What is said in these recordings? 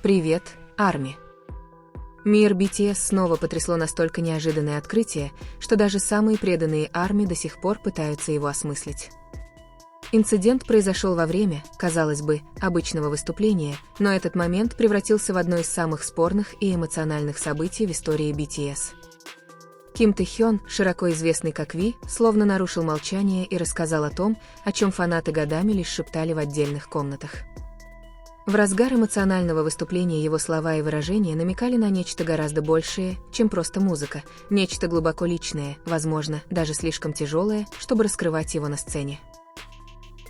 Привет, Арми. Мир BTS снова потрясло настолько неожиданное открытие, что даже самые преданные Арми до сих пор пытаются его осмыслить. Инцидент произошел во время, казалось бы, обычного выступления, но этот момент превратился в одно из самых спорных и эмоциональных событий в истории BTS. Ким Тэхён, широко известный как Ви, словно нарушил молчание и рассказал о том, о чем фанаты годами лишь шептали в отдельных комнатах. В разгар эмоционального выступления его слова и выражения намекали на нечто гораздо большее, чем просто музыка, нечто глубоко личное, возможно, даже слишком тяжелое, чтобы раскрывать его на сцене.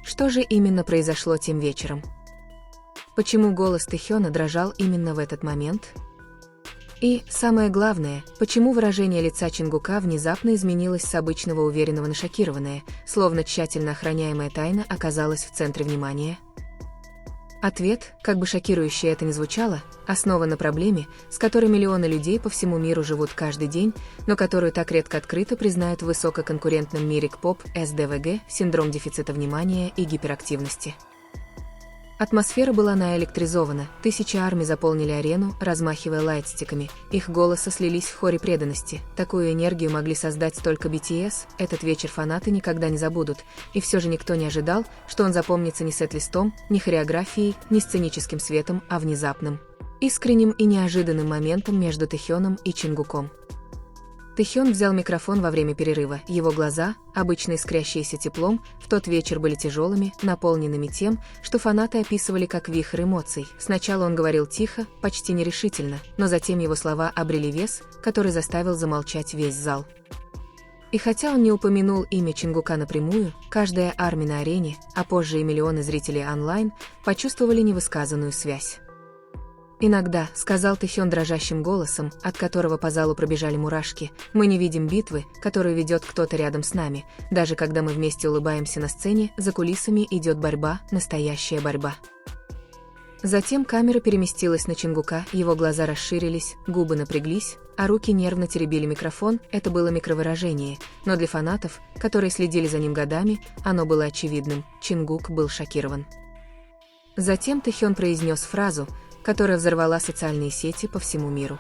Что же именно произошло тем вечером? Почему голос Тэхёна дрожал именно в этот момент? И, самое главное, почему выражение лица Чингука внезапно изменилось с обычного уверенного на шокированное, словно тщательно охраняемая тайна оказалась в центре внимания? Ответ, как бы шокирующе это ни звучало, основан на проблеме, с которой миллионы людей по всему миру живут каждый день, но которую так редко открыто признают в высококонкурентном мире К-поп, СДВГ, синдром дефицита внимания и гиперактивности. Атмосфера была наэлектризована, тысячи армий заполнили арену, размахивая лайтстиками, их голоса слились в хоре преданности. Такую энергию могли создать только BTS, этот вечер фанаты никогда не забудут, и все же никто не ожидал, что он запомнится не сет-листом, не хореографией, не сценическим светом, а внезапным, искренним и неожиданным моментом между Тэхёном и Чингуком. Тэхён взял микрофон во время перерыва, его глаза, обычно искрящиеся теплом, в тот вечер были тяжелыми, наполненными тем, что фанаты описывали как вихрь эмоций. Сначала он говорил тихо, почти нерешительно, но затем его слова обрели вес, который заставил замолчать весь зал. И хотя он не упомянул имя Чингука напрямую, каждая армия на арене, а позже и миллионы зрителей онлайн, почувствовали невысказанную связь. «Иногда», — сказал Тэхён дрожащим голосом, от которого по залу пробежали мурашки, «мы не видим битвы, которую ведет кто-то рядом с нами. Даже когда мы вместе улыбаемся на сцене, за кулисами идет борьба, настоящая борьба». Затем камера переместилась на Чингука, его глаза расширились, губы напряглись, а руки нервно теребили микрофон. Это было микровыражение, но для фанатов, которые следили за ним годами, оно было очевидным. Чингук был шокирован. Затем Тэхён произнес фразу, которая взорвала социальные сети по всему миру.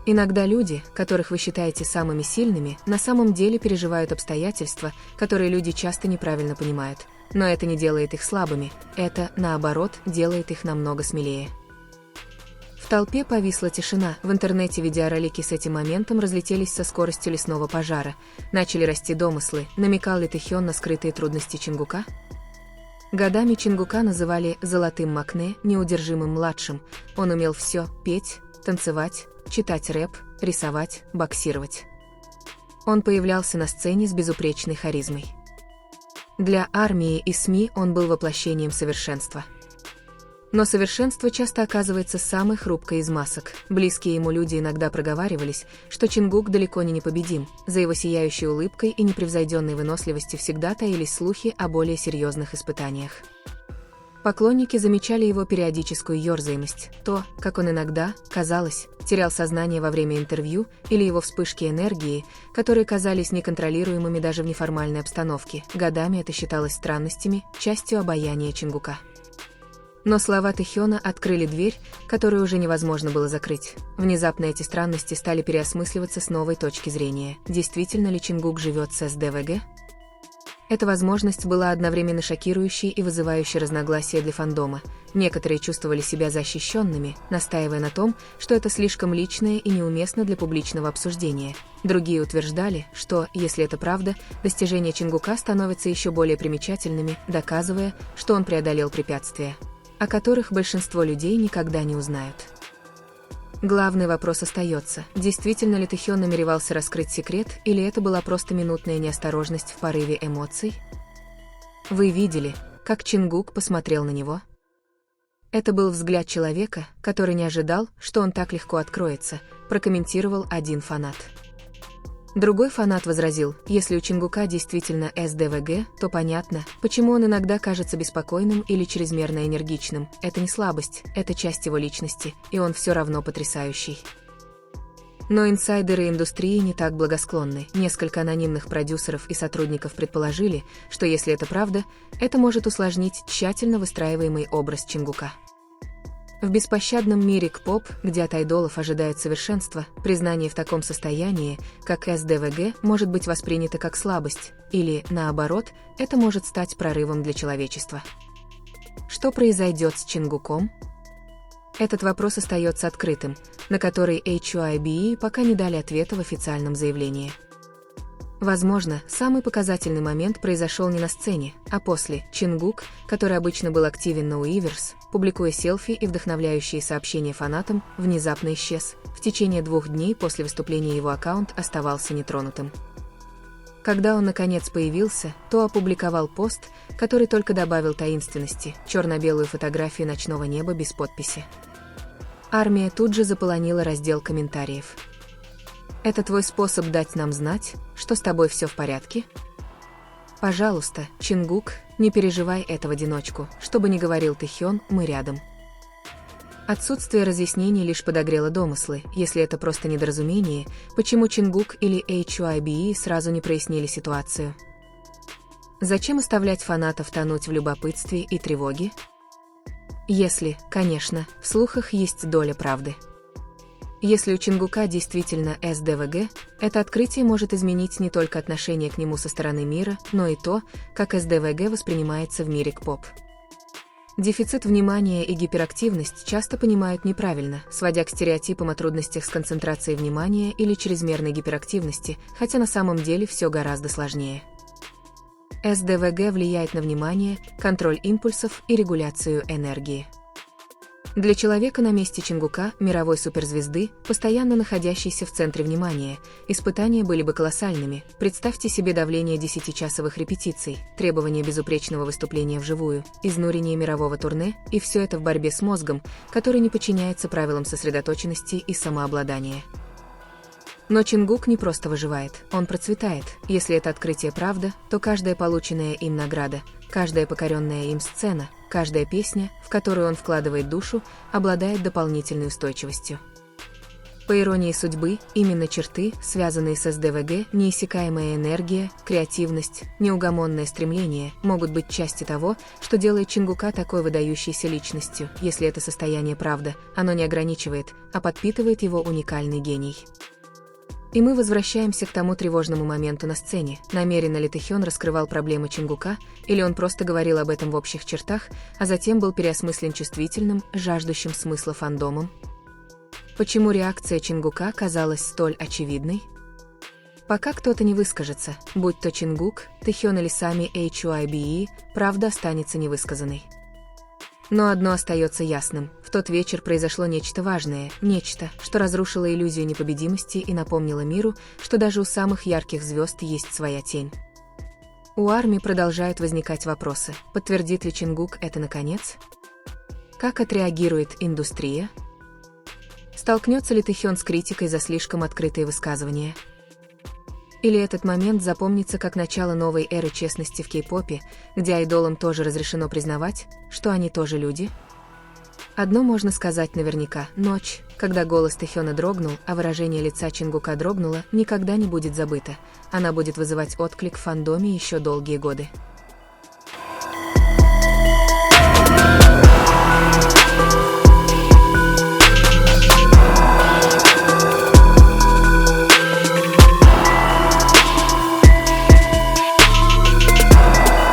Иногда люди, которых вы считаете самыми сильными, на самом деле переживают обстоятельства, которые люди часто неправильно понимают. Но это не делает их слабыми, это, наоборот, делает их намного смелее. В толпе повисла тишина, в интернете видеоролики с этим моментом разлетелись со скоростью лесного пожара. Начали расти домыслы, намекал ли Тэхён на скрытые трудности Чингука? Годами Чингука называли «золотым Макне», неудержимым младшим. Он умел все – петь, танцевать, читать рэп, рисовать, боксировать. Он появлялся на сцене с безупречной харизмой. Для армии и СМИ он был воплощением совершенства. Но совершенство часто оказывается самой хрупкой из масок. Близкие ему люди иногда проговаривались, что Чингук далеко не непобедим. За его сияющей улыбкой и непревзойденной выносливостью всегда таились слухи о более серьезных испытаниях. Поклонники замечали его периодическую ёрзаемость, то, как он иногда, казалось, терял сознание во время интервью, или его вспышки энергии, которые казались неконтролируемыми даже в неформальной обстановке. Годами это считалось странностями, частью обаяния Чингука. Но слова Тэхёна открыли дверь, которую уже невозможно было закрыть. Внезапно эти странности стали переосмысливаться с новой точки зрения. Действительно ли Чингук живет с СДВГ? Эта возможность была одновременно шокирующей и вызывающей разногласия для фандома. Некоторые чувствовали себя защищенными, настаивая на том, что это слишком личное и неуместно для публичного обсуждения. Другие утверждали, что, если это правда, достижения Чингука становятся еще более примечательными, доказывая, что он преодолел препятствия, о которых большинство людей никогда не узнают. Главный вопрос остается, действительно ли Тэхён намеревался раскрыть секрет, или это была просто минутная неосторожность в порыве эмоций? Вы видели, как Чингук посмотрел на него? Это был взгляд человека, который не ожидал, что он так легко откроется, прокомментировал один фанат. Другой фанат возразил, если у Чингука действительно СДВГ, то понятно, почему он иногда кажется беспокойным или чрезмерно энергичным. Это не слабость, это часть его личности, и он все равно потрясающий. Но инсайдеры индустрии не так благосклонны. Несколько анонимных продюсеров и сотрудников предположили, что если это правда, это может усложнить тщательно выстраиваемый образ Чингука. В беспощадном мире К-поп, где от айдолов ожидают совершенства, признание в таком состоянии, как СДВГ, может быть воспринято как слабость, или, наоборот, это может стать прорывом для человечества. Что произойдет с Чингуком? Этот вопрос остается открытым, на который HYBE пока не дали ответа в официальном заявлении. Возможно, самый показательный момент произошел не на сцене, а после. Чингук, который обычно был активен на Уиверс, публикуя селфи и вдохновляющие сообщения фанатам, внезапно исчез. В течение 2 дней после выступления его аккаунт оставался нетронутым. Когда он наконец появился, то опубликовал пост, который только добавил таинственности, черно-белую фотографию ночного неба без подписи. Армия тут же заполонила раздел комментариев. Это твой способ дать нам знать, что с тобой все в порядке? Пожалуйста, Чингук, не переживай это в одиночку, что бы ни говорил Тэхён, мы рядом. Отсутствие разъяснений лишь подогрело домыслы, если это просто недоразумение, почему Чингук или HYBE сразу не прояснили ситуацию. Зачем оставлять фанатов тонуть в любопытстве и тревоге? Если, конечно, в слухах есть доля правды. Если у Чингука действительно СДВГ, это открытие может изменить не только отношение к нему со стороны мира, но и то, как СДВГ воспринимается в мире К-поп. Дефицит внимания и гиперактивность часто понимают неправильно, сводя к стереотипам о трудностях с концентрацией внимания или чрезмерной гиперактивности, хотя на самом деле все гораздо сложнее. СДВГ влияет на внимание, контроль импульсов и регуляцию энергии. Для человека на месте Чингука, мировой суперзвезды, постоянно находящейся в центре внимания, испытания были бы колоссальными. Представьте себе давление 10-часовых репетиций, требование безупречного выступления вживую, изнурение мирового турне, и все это в борьбе с мозгом, который не подчиняется правилам сосредоточенности и самообладания. Но Чингук не просто выживает, он процветает. Если это открытие правда, то каждая полученная им награда, каждая покоренная им сцена, каждая песня, в которую он вкладывает душу, обладает дополнительной устойчивостью. По иронии судьбы, именно черты, связанные с СДВГ, неиссякаемая энергия, креативность, неугомонное стремление, могут быть частью того, что делает Чингука такой выдающейся личностью. Если это состояние правда, оно не ограничивает, а подпитывает его уникальный гений. И мы возвращаемся к тому тревожному моменту на сцене. Намеренно ли Тэхён раскрывал проблемы Чингука, или он просто говорил об этом в общих чертах, а затем был переосмыслен чувствительным, жаждущим смысла фандомом? Почему реакция Чингука казалась столь очевидной? Пока кто-то не выскажется, будь то Чингук, Тэхён или сами HYBE, правда останется невысказанной. Но одно остается ясным. В тот вечер произошло нечто важное, нечто, что разрушило иллюзию непобедимости и напомнило миру, что даже у самых ярких звезд есть своя тень. У армии продолжают возникать вопросы. Подтвердит ли Чингук это наконец? Как отреагирует индустрия? Столкнется ли Тэхён с критикой за слишком открытые высказывания? Или этот момент запомнится как начало новой эры честности в кей-попе, где айдолам тоже разрешено признавать, что они тоже люди? Одно можно сказать наверняка: ночь, когда голос Тэхёна дрогнул, а выражение лица Чингука дрогнуло, никогда не будет забыто. Она будет вызывать отклик в фандоме еще долгие годы.